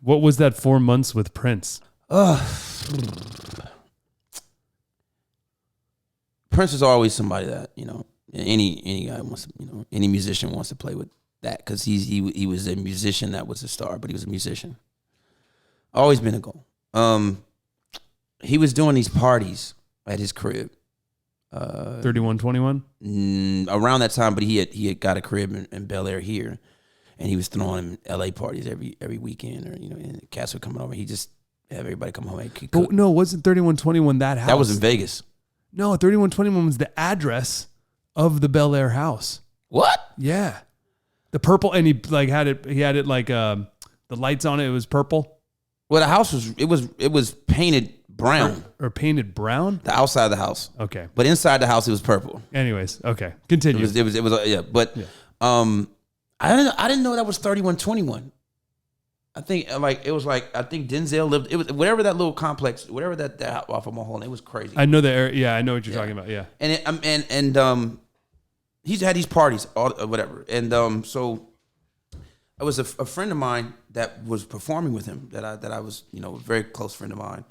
What was that 4 months with Prince? Prince is always somebody that, any guy wants to, any musician wants to play with that because he was a musician that was a star, but he was a musician. Always been a goal. He was doing these parties at his crib. 3121? Around that time, but he had got a crib in Bel Air here, and he was throwing LA parties every weekend, or and cats were coming over. He just have everybody come home. But no, wasn't 3121 that house? That was in Vegas. No, 3121 was the address of the Bel Air house. What? Yeah, the purple, and he had it. He had it like the lights on it. It was purple. Well, the house was painted brown or painted brown. The outside of the house. Okay, but inside the house it was purple. Anyways, okay, continue. It was yeah, but yeah. I didn't know that was 3121. I think I think Denzel lived. It was whatever that little complex, whatever that off of Mulholland. It was crazy. I know the area. Yeah, I know what you're talking about. Yeah, and he's had these parties, whatever, and so it was a friend of mine that was performing with him that I was a very close friend of mine,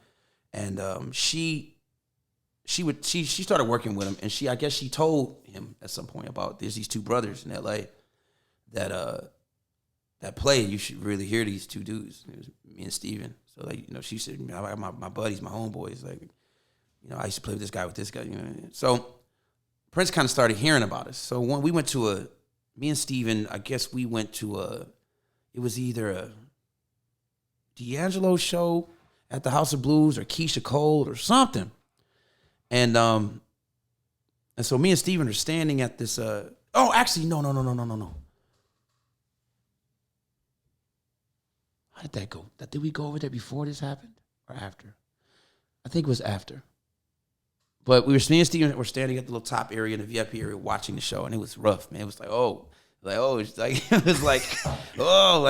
and she started working with him, and I guess she told him at some point about there's these two brothers in L.A. that play. You should really hear these two dudes. It was me and Steven. So she said, my buddies, my homeboys, I used to play with this guy. So Prince kind of started hearing about us. So when we went to me and Steven, I guess we went to it was either a D'Angelo show at the House of Blues or Keisha Cole or something. And so me and Steven are standing at this. Actually, no. How did that go? Did we go over there before this happened or after? I think it was after. But me and Steven were standing at the little top area in the VIP area watching the show, and it was rough, man. It was like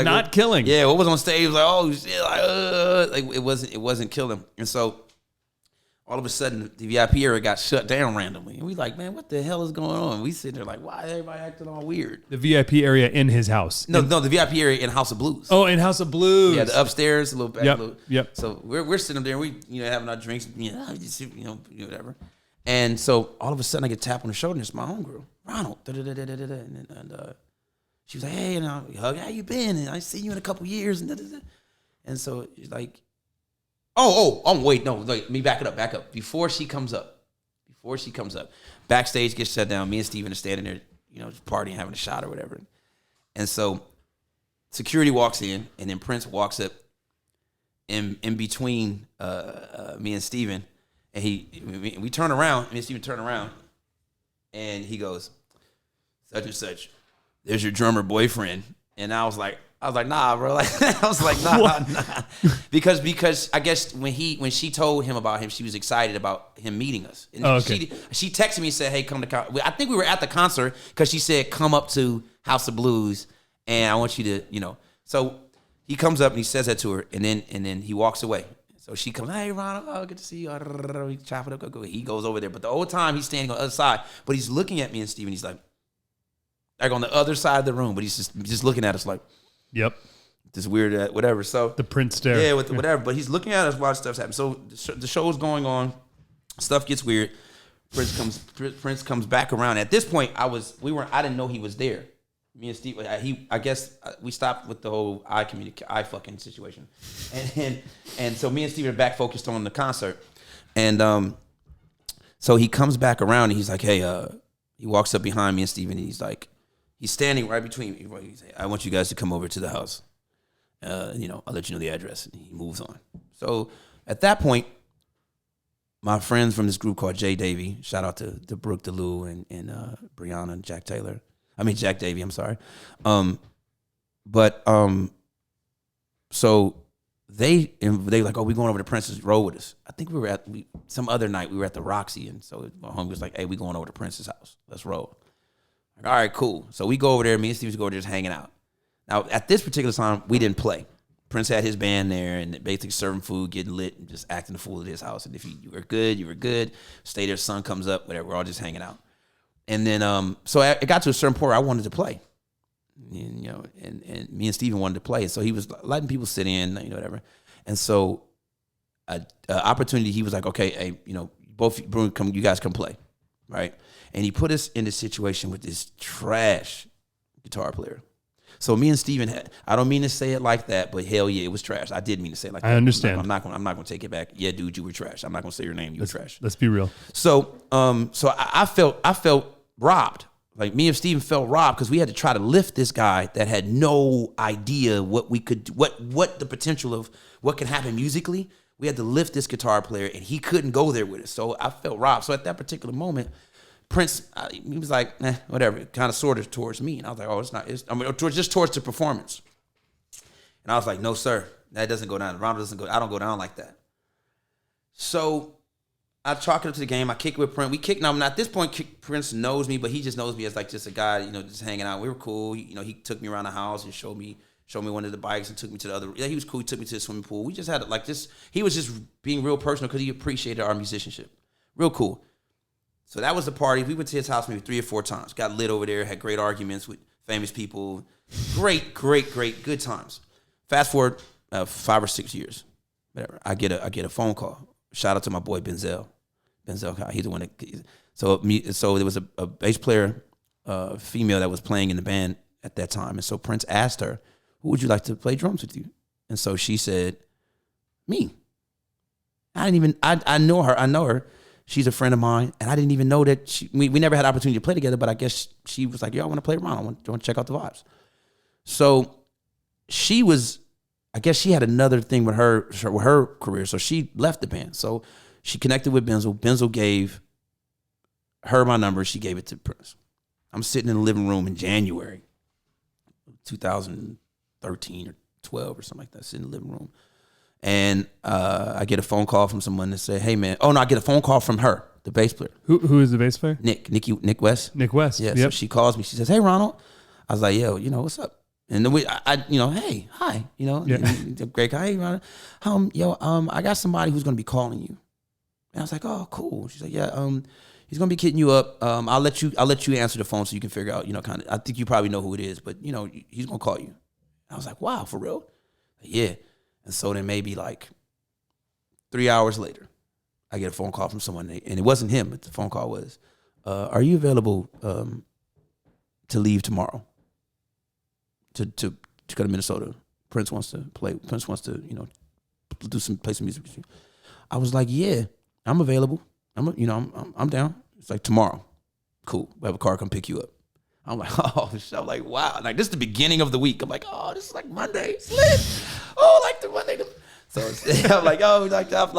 not killing. Yeah, what was on stage was like, oh shit, it wasn't killing. And so all of a sudden the VIP area got shut down randomly. And we like, man, what the hell is going on? We sitting there like, why everybody acting all weird? The VIP area in his house. No, the VIP area in House of Blues. Oh, in House of Blues. Yeah, the upstairs, a little back. Yep. So we're sitting there, and we having our drinks, whatever. And so all of a sudden I get tapped on the shoulder, and it's my homegirl, Ronald. And she was like, hey, Hug, how you been? And I see you in a couple years. And so she's like, wait, no, let me back up. Before she comes up, backstage gets shut down. Me and Steven are standing there, just partying, having a shot or whatever. And so security walks in, and then Prince walks up in between me and Steven, and we turn around, me and Steven turn around, and he goes, such and such, there's your drummer boyfriend. And I was like, nah, bro. Nah. Because I guess when she told him about him, she was excited about him meeting us. And okay. She texted me and said, hey, come to concert. I think we were at the concert because she said, come up to House of Blues and I want you to, So he comes up and he says that to her, and then he walks away. So she comes, hey, Ronald, good to see you. We chop it up. He goes over there. But the whole time he's standing on the other side, but he's looking at me and Steven. He's like on the other side of the room, but he's just looking at us like, yep, this weird whatever. So the Prince stare, yeah, with whatever. But he's looking at us while stuff's happening. So the show's going on, stuff gets weird. Prince comes back around. At this point, I didn't know he was there. Me and Steve, I guess we stopped with the whole eye fucking situation, and so me and Steve are back focused on the concert, and so he comes back around and he's like, hey, he walks up behind me and Steve, and he's like. He's standing right between me. He's like, I want you guys to come over to the house. I'll let you know the address. And he moves on. So at that point, my friends from this group called J Davy, shout out to Brooke DeLue and Brianna and Jack Davy, I'm sorry. So they like, oh, we going over to Prince's roll with us. I think some other night we were at the Roxy, and so my homie was like, hey, we going over to Prince's house. Let's roll. All right, cool. So we go over there. Me and Steve go over there just hanging out. Now, at this particular time, we didn't play. Prince had his band there and basically serving food, getting lit, and just acting the fool at his house. And if you were good, you were good. Stay there, sun comes up, whatever. We're all just hanging out. And then, so it got to a certain point where I wanted to play. And, and me and Steven wanted to play. So he was letting people sit in, whatever. And so a opportunity, he was like, okay, hey, both Bruner, you guys come play, right? And he put us in this situation with this trash guitar player. So me and Steven I don't mean to say it like that, but hell yeah, it was trash. I did mean to say it like that. I understand. I'm not gonna take it back. Yeah, dude, you were trash. I'm not gonna say your name. You were trash. Let's be real. So I felt robbed. Like me and Steven felt robbed because we had to try to lift this guy that had no idea what we could, what the potential of what can happen musically. We had to lift this guitar player, and he couldn't go there with us. So I felt robbed. So at that particular moment, Prince, he was like, whatever, kind of sort of towards me. And I was like, oh, it's not. Just towards the performance. And I was like, no, sir, that doesn't go down. Ronald doesn't go. I don't go down like that. So I chalk it up to the game. I kick with Prince. We kick. Now, at this point, Prince knows me, but he just knows me as like just a guy, just hanging out. We were cool. He took me around the house and showed me one of the bikes and took me to the other. Yeah, he was cool. He took me to the swimming pool. We just had like this. He was just being real personal because he appreciated our musicianship. Real cool. So that was the party. We went to his house maybe 3 or 4 times. Got lit over there. Had great arguments with famous people. Great, good times. Fast forward 5 or 6 years. Whatever. I get a phone call. Shout out to my boy Benzel. He's the one that. So there was a bass player, female that was playing in the band at that time, and so Prince asked her, "Who would you like to play drums with you?" And so she said, "Me." I know her. She's a friend of mine, and I didn't even know that we never had the opportunity to play together, but I guess she was like, yo, I want to play around. I want to check out the vibes. So I guess she had another thing with her career, so she left the band. So she connected with Benzel. Benzel gave her my number. She gave it to Prince. I'm sitting in the living room in January 2013 or 12 or something like that, sitting in the living room. And I get a phone call from someone that said, hey, man. Oh, no, I get a phone call from her, the bass player. Who is the bass player? Nick West. Nick West. Yeah, yep. So she calls me. She says, hey, Ronald. I was like, yo, what's up? And then hey, hi, great guy, hey, Ronald. I got somebody who's going to be calling you. And I was like, oh, cool. She's like, yeah, he's going to be hitting you up. I'll let you answer the phone so you can figure out, kind of, I think you probably know who it is, but, he's going to call you. I was like, wow, for real? Yeah. And so then maybe like 3 hours later, I get a phone call from someone, and it wasn't him, but the phone call was, are you available to leave tomorrow to go to Minnesota? Prince wants to play. Prince wants to, play some music with you. I was like, yeah, I'm available. I'm down. It's like tomorrow. Cool. We have a car come pick you up. I'm like, I'm like, wow. Like, this is the beginning of the week. I'm like, oh, this is like Monday. It's lit. Oh, like the Monday. So I'm like, oh,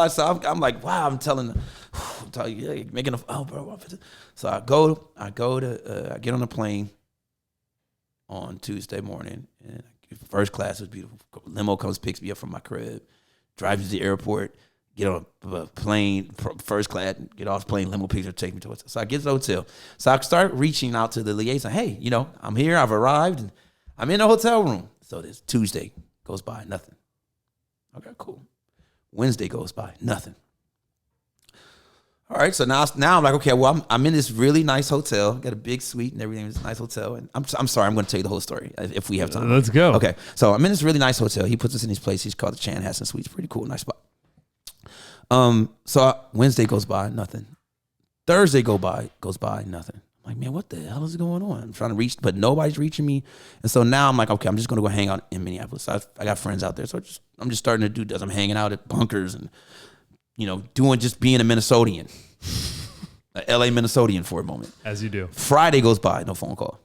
so I'm like, wow. I'm telling you, making bro. So I get on a plane on Tuesday morning, and first class was beautiful. Limo comes, picks me up from my crib, drives me to the airport. Get on a plane, first class, get off the plane, limo picks her, take me to a hotel. So I get to the hotel. So I start reaching out to the liaison. Hey, I'm here, I've arrived, and I'm in the hotel room. So this Tuesday goes by, nothing. Okay, cool. Wednesday goes by, nothing. All right, so now I'm like, okay, well, I'm in this really nice hotel. Got a big suite and everything. It's a nice hotel. And I'm sorry, I'm going to tell you the whole story if we have time. Let's go. Okay, so I'm in this really nice hotel. He puts us in this place. He's called the Chanhassen Suites. Pretty cool, nice spot. So Wednesday goes by, nothing. Thursday goes by, nothing. I'm like, man, what the hell is going on? I'm trying to reach, but nobody's reaching me. And so now I'm like, okay, I'm just going to go hang out in Minneapolis. I got friends out there. So I'm just starting to do this. I'm hanging out at bunkers and, being a Minnesotian, a LA Minnesotian for a moment. As you do. Friday goes by, no phone call.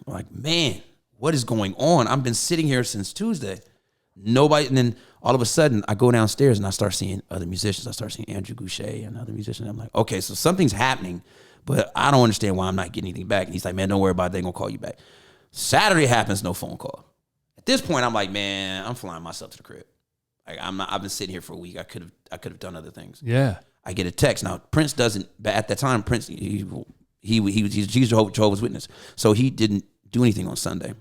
I'm like, man, what is going on? I've been sitting here since Tuesday. Nobody, and then all of a sudden I go downstairs and I start seeing other musicians. I start seeing Andrew Goucher and other musicians. I'm like, okay, so something's happening, but I don't understand why I'm not getting anything back. And he's like, man, don't worry about it. They're going to call you back. Saturday happens, no phone call. At this point, I'm like, man, I'm flying myself to the crib. Like, I've been sitting here for a week. I could have done other things. Yeah. I get a text. Now, Prince doesn't, but at that time, Prince, he's Jehovah's Witness. So he didn't do anything on Sunday.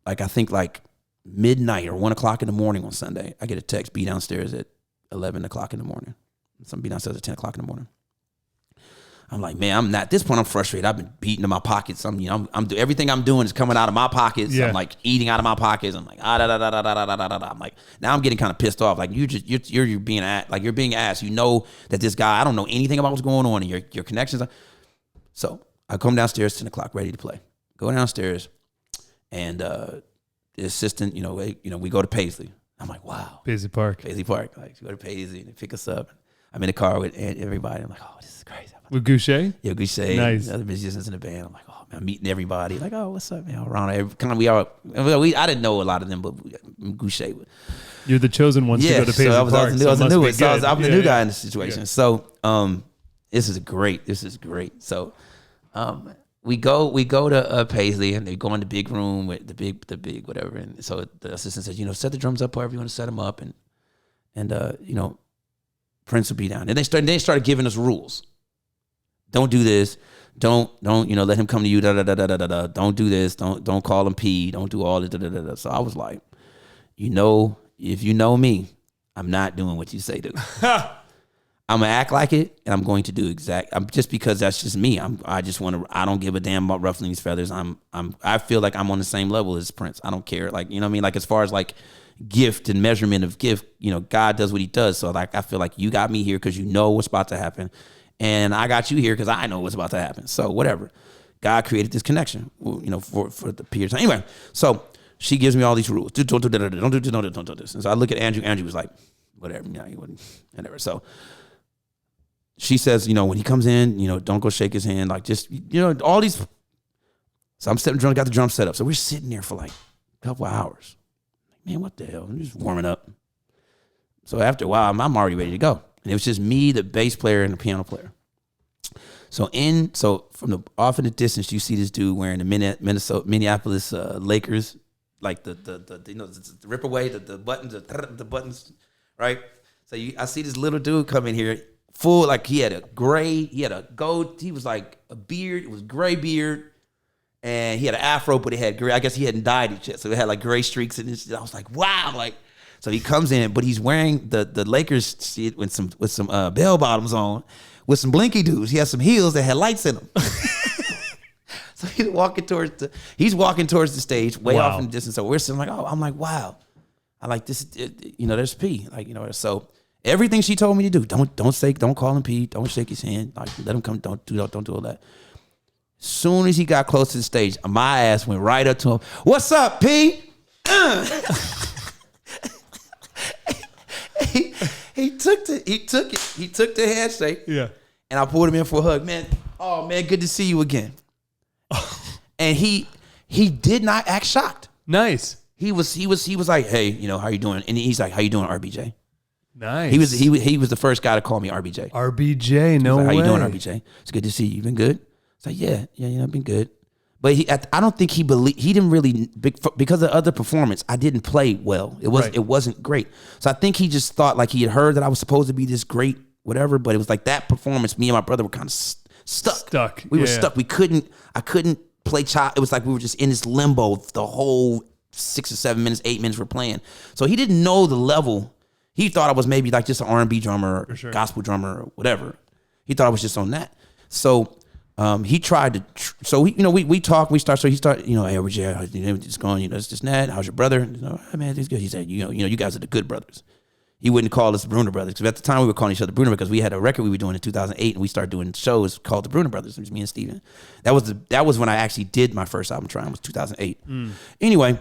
Like, I think like midnight or 1 o'clock in the morning on Sunday, I get a text, be downstairs at 11 o'clock in the morning. Some be downstairs at 10 o'clock in the morning. I'm like, man, I'm not, at this point, I'm frustrated. I've been beating in my pockets. Everything I'm doing is coming out of my pockets. Yeah. I'm like eating out of my pockets. I'm like, I'm like, now I'm getting kind of pissed off. Like you're being asked, you know that this guy, I don't know anything about what's going on and your connections. So I come downstairs, 10 o'clock, ready to play. Go downstairs and the assistant, we go to Paisley. I'm like, wow. Paisley Park. Like, we go to Paisley and they pick us up. I'm in the car with everybody. I'm like, oh, this is crazy. With Goucher? Yeah, Goucher. Nice. Other musicians in the band. I'm like, oh man, I'm meeting everybody. Like, oh, what's up, man? Ronald. I didn't know a lot of them, but Goucher. You're the chosen ones to go to Paisley Park. I was the new guy in the situation. Yeah. So this is great. So we go to Paisley and they go in the big room with the big whatever. And so the assistant says, set the drums up however you want to set them up, and Prince will be down. And they started giving us rules. Don't do this. Don't let him come to you. Don't do this. Don't call him P. Don't do all this. So I was like, if you know me, I'm not doing what you say do. I'm gonna act like it, and I'm going to do just because that's just me. I don't give a damn about ruffling these feathers. I feel like I'm on the same level as Prince. I don't care. Like, you know what I mean? Like, as far as like gift and measurement of gift, God does what he does. So like, I feel like you got me here because you know what's about to happen. And I got you here because I know what's about to happen. So whatever. God created this connection, for the period of time. Anyway, so she gives me all these rules. Don't do this. And so I look at Andrew. Andrew was like, whatever. He wouldn't. Whatever. So she says, when he comes in, don't go shake his hand. Like, just, all these. So I'm setting drum, got the drum set up. So we're sitting there for like a couple of hours. Man, what the hell? I'm just warming up. So after a while, I'm already ready to go. And it was just me, the bass player, and the piano player. So from off in the distance, you see this dude wearing the Minneapolis Lakers, like the rip away, the buttons, right? So I see this little dude come in here, full, like he had a goat, he was like a beard, it was gray beard, and he had an afro, but it had gray, I guess he hadn't dyed it yet, so it had like gray streaks in it. I was like, wow, like. So he comes in, but he's wearing the Lakers shit with some bell bottoms on, with some blinky dudes. He has some heels that had lights in them. So he's walking towards the stage, way off in the distance. So we're sitting like, I'm like, wow, I like this. There's P, like, So everything she told me to do, don't call him P, don't shake his hand, like, let him come, don't do all that. As soon as he got close to the stage, my ass went right up to him. What's up, P? He took the handshake. Yeah. And I pulled him in for a hug. Man, good to see you again. And he did not act shocked. Nice. He was like, hey, how you doing? And he's like, how you doing, RBJ? Nice. He was the first guy to call me RBJ. RBJ, no way. How you doing, RBJ? It's good to see you. You been good? It's like, yeah, I've been good. But I don't think he didn't really, because of other performance, I didn't play well. It wasn't great. So I think he just thought like he had heard that I was supposed to be this great whatever, but it was like that performance, me and my brother were kind of stuck. We were stuck. I couldn't play child. It was like we were just in this limbo the whole 6 or 7 minutes, 8 minutes we're playing. So he didn't know the level. He thought I was maybe like just an R&B drummer or gospel drummer or whatever. He thought I was just on that. So he tried to, we talked, he started, hey, we're just going, it's just that. How's your brother? Hey, man, he's good. He said, you guys are the good brothers. He wouldn't call us the Bruner brothers, because at the time we were calling each other Bruner because we had a record we were doing in 2008, and we started doing shows called the Bruner brothers. It was me and Steven. That was when I actually did my first album trying. It was 2008. Anyway,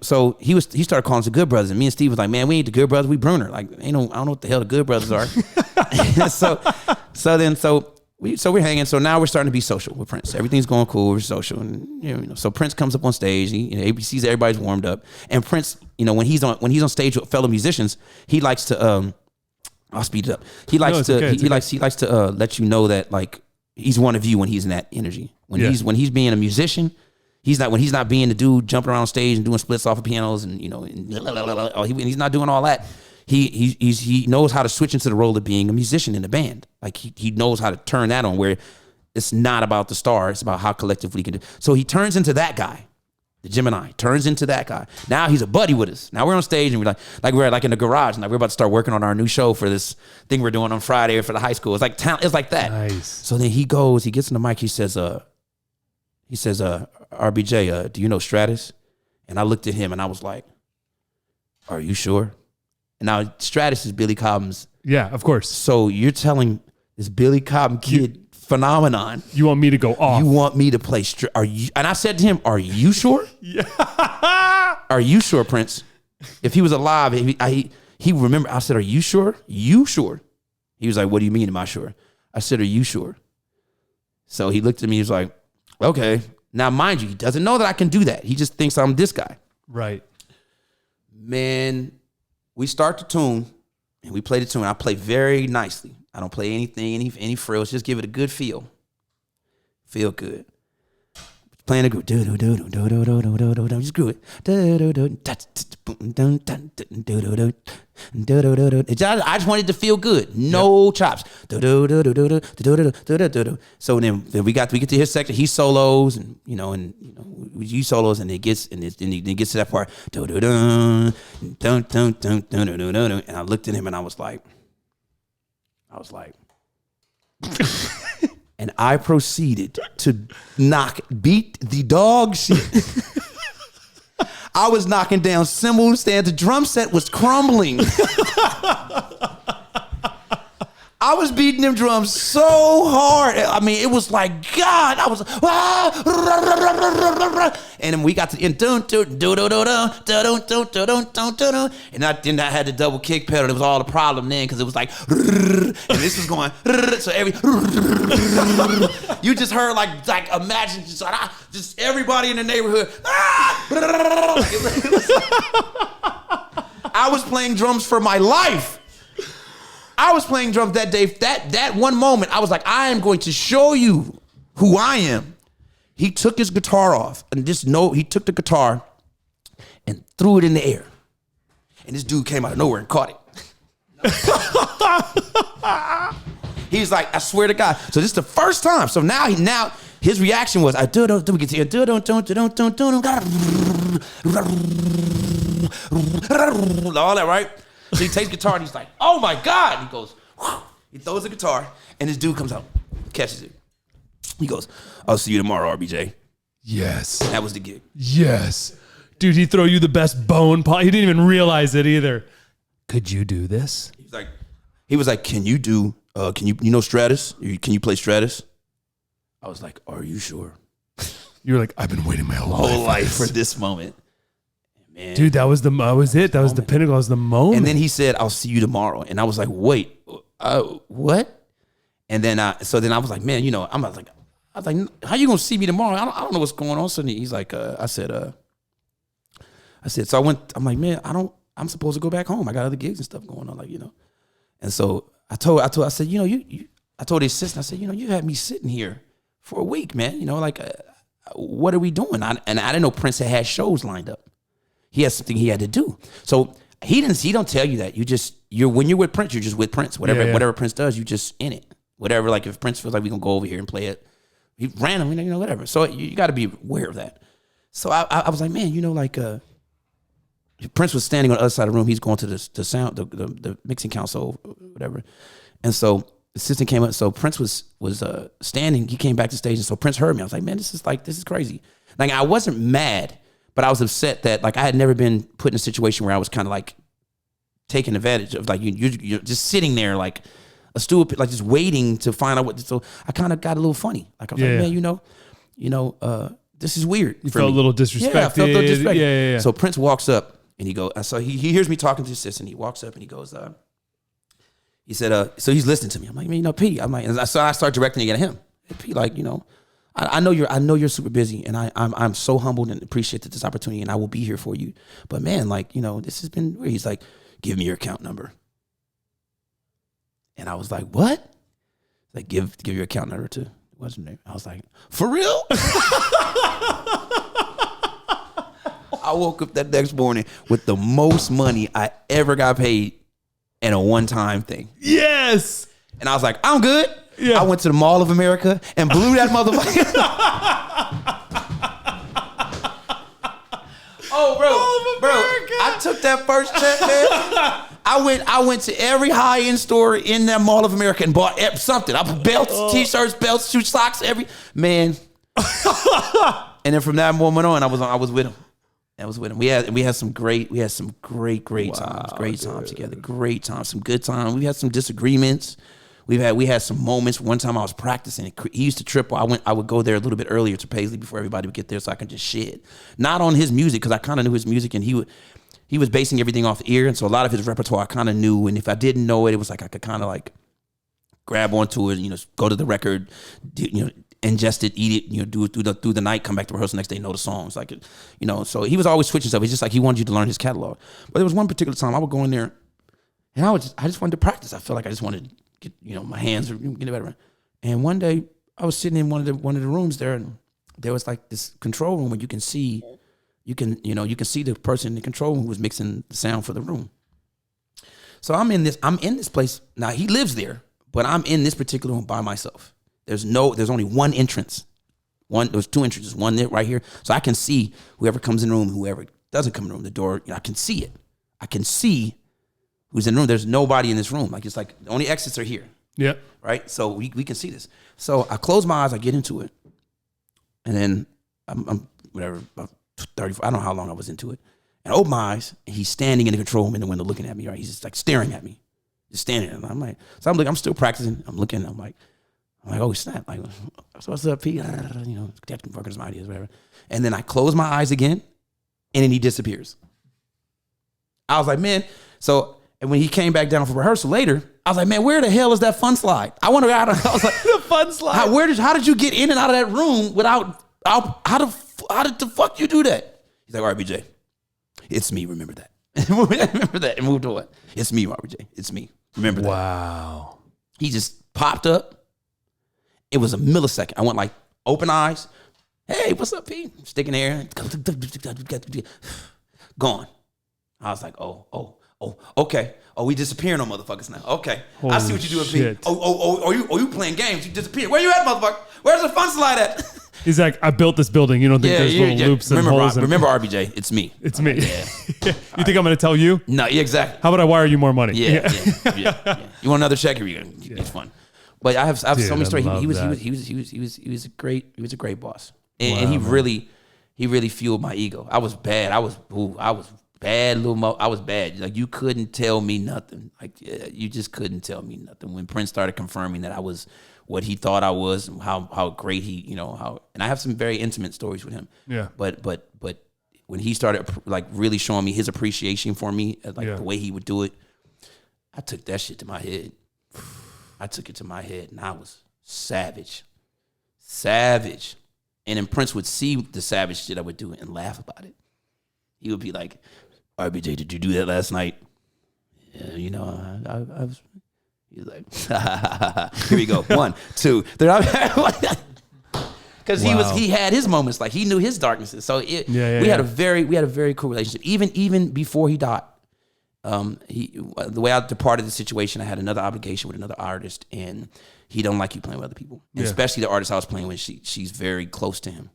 so he started calling us the Good Brothers, and me and Steve was like, man, we ain't the Good Brothers, we Bruner. Like, I don't know what the hell the Good Brothers are. So we're hanging. So now we're starting to be social with Prince. Everything's going cool. We're social, and so Prince comes up on stage. He sees everybody's warmed up, and Prince, when he's on stage with fellow musicians, he likes to I'll speed it up. He likes to let you know that like he's one of you when he's in that energy. When he's being a musician, he's not being the dude jumping around stage and doing splits off of pianos and he's not doing all that. He knows how to switch into the role of being a musician in the band. Like he knows how to turn that on where it's not about the star, it's about how collectively he can do. So he turns into that guy. The Gemini turns into that guy. Now he's a buddy with us. Now we're on stage and we're like in the garage and like we're about to start working on our new show for this thing we're doing on Friday for the high school. It's like talent. It's like that. Nice. So then he gets in the mic. He says, RBJ, do you know Stratus? And I looked at him and I was like, are you sure? And now Stratus is Billy Cobham's. Yeah, of course. So you're telling this Billy Cobham kid phenomenon. You want me to go off? You want me to play? Are you? And I said to him, "Are you sure? Yeah. Are you sure, Prince? If he was alive, he remember." I said, "Are you sure? You sure?" He was like, "What do you mean? Am I sure?" I said, "Are you sure?" So he looked at me. He was like, "Okay." Now, mind you, he doesn't know that I can do that. He just thinks I'm this guy. Right. Man, we start the tune and we play the tune. I play very nicely. I don't play anything, any frills. Just give it a good feel. Feel good. Playing a groove. Just groove it. I just wanted to feel good. No chops. So then we get to his section. He solos and you solos and it gets to that part. And I looked at him and I was like. And I proceeded to beat the dog shit. I was knocking down cymbals, stands. The drum set was crumbling. I was beating them drums so hard. I mean, it was like, God, I was, and then we got to the end, and then I had the double kick pedal. It was all the problem then, because it was like, and this was going, so you just heard like imagine just everybody in the neighborhood. I was playing drums for my life. I was playing drums that day. That one moment, I was like, I am going to show you who I am. He took his guitar off and he took the guitar and threw it in the air. And this dude came out of nowhere and caught it. He's like, I swear to God. So this is the first time. So now his reaction was, I do don't get to all that, right? So he takes guitar and he's like, oh my God. He goes, whew. He throws the guitar and this dude comes out, catches it. He goes, I'll see you tomorrow, RBJ. Yes. That was the gig. Yes. Dude, he throw you the best bone. He didn't even realize it either. Could you do this? He was like, can you do, you know Stratus? Can you play Stratus? I was like, are you sure? You were like, I've been waiting my whole life for this moment. Man. Dude, that was it. That was the pinnacle. That was the moment. And then he said, I'll see you tomorrow. And I was like, wait, what? And then I was like, man, I was like, how you gonna see me tomorrow? I don't know what's going on. So he's like, I said, so I'm like, man, I'm supposed to go back home. I got other gigs and stuff going on, And so I said, I told his assistant, I said, you had me sitting here for a week, man. What are we doing? I didn't know Prince had shows lined up. He has something he had to do. So he don't tell you that. When you're with Prince, you're just with Prince. Whatever Prince does, you just in it. Whatever, like if Prince feels like we can go over here and play it, he randomly, whatever. So you got to be aware of that. So I was like, man, Prince was standing on the other side of the room. He's going to the sound, the mixing console, whatever. And so the assistant came up. So Prince was standing. He came back to the stage, and so Prince heard me. I was like, man, this is crazy. Like I wasn't mad. But I was upset that I had never been put in a situation where I was kind of like taken advantage of. Like you're just sitting there like a stupid, like just waiting to find out what. So I kind of got a little funny. Like I was like, man, this is weird. You felt a little disrespected. Yeah, I felt a little disrespected. Yeah. So Prince walks up and he goes. So he hears me talking to his assistant. He walks up and he goes. He said, so he's listening to me. I'm like, man, P. I'm like, so I start directing it at him. Hey, P, I know you're super busy, and I'm so humbled and appreciative of this opportunity, and I will be here for you. But man, this has been weird. He's like, give me your account number. And I was like, what? Like, give your account number to what's your name? I was like, for real? I woke up that next morning with the most money I ever got paid in a one-time thing. Yes. And I was like, I'm good. Yeah. I went to the Mall of America and blew that motherfucker. Oh, bro, I took that first check, man. I went to every high-end store in that Mall of America and bought something. I bought belts, t-shirts, belts, shoe socks, man. And then from that moment on, I was with him. I was with him. We had some great times, great times together, great times, some good times. We had some disagreements. We had some moments. One time I was practicing. He used to trip. I would go there a little bit earlier to Paisley before everybody would get there, so I could just shed. Not on his music, because I kind of knew his music, and he was basing everything off ear, and so a lot of his repertoire I kind of knew. And if I didn't know it, it was like I could kind of like grab onto it, go to the record, ingest it, eat it, do it through the night, come back to rehearsal next day, know the songs, so he was always switching stuff. It's just like he wanted you to learn his catalog. But there was one particular time I would go in there, and I just wanted to practice. I felt like I just wanted to get, my hands were getting better. And one day I was sitting in one of the rooms there, and there was like this control room where you can see the person in the control room who was mixing the sound for the room. So I'm in this place. Now he lives there, but I'm in this particular room by myself. There's only one entrance. There's two entrances, one there right here. So I can see whoever comes in the room, whoever doesn't come in the room, the door, I can see it. I can see who's in the room. There's nobody in this room. Like, it's like the only exits are here. Yeah. Right? So we can see this. So I close my eyes, I get into it. And then I'm whatever, about 30, I don't know how long I was into it. And I open my eyes, and he's standing in the control room in the window looking at me, right? He's just like staring at me. Just standing there. I'm like, so I'm still practicing. I'm looking, I'm like, oh snap! Like, so what's up, Pete? Captain fucking some ideas, whatever. And then I close my eyes again, and then he disappears. I was like, man. So, and when he came back down for rehearsal later, I was like, man, where the hell is that fun slide? I wonder I was like, The fun slide. How did you get in and out of that room without? How did the fuck you do that? He's like, all right, BJ, it's me. Remember that. Remember that, and moved on. It's me, RBJ. It's me. Remember that. Wow. He just popped up. It was a millisecond. I went like open eyes. Hey, what's up, Pete? Sticking there. Gone. I was like, oh, okay. Oh, we disappearing on motherfuckers now. Okay. I see what you doing, Pete. Oh, you playing games. You disappeared. Where you at, motherfucker? Where's the fun slide at? He's like, I built this building. You don't think there's little loops and holes? Remember, RBJ, it's me. It's me. Yeah. You think I'm going to tell you? No, exactly. How about I wire you more money? Yeah. You want another check? Here you go. It's fun. But I have so many stories. He was a great boss, and he really fueled my ego. I was bad. I was bad, I was bad. Like, you couldn't tell me nothing. Like, you just couldn't tell me nothing. When Prince started confirming that I was what he thought I was, and how great he, and I have some very intimate stories with him. Yeah. But when he started like really showing me his appreciation for me, like the way he would do it, I took that shit to my head. I took it to my head, and I was savage. And then Prince would see the savage shit I would do and laugh about it. He would be like, RBJ, did you do that last night? Yeah, I was. He's like, here we go. 1, 2, 3. Because he had his moments, like he knew his darknesses. So we had a very cool relationship. Even before he died. The way I departed the situation, I had another obligation with another artist, and he don't like you playing with other people, especially the artist I was playing with. She's very close to him.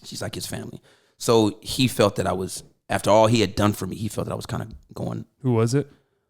She's like his family. So he felt that I was, after all he had done for me, he felt that I was kind of going. Who was it?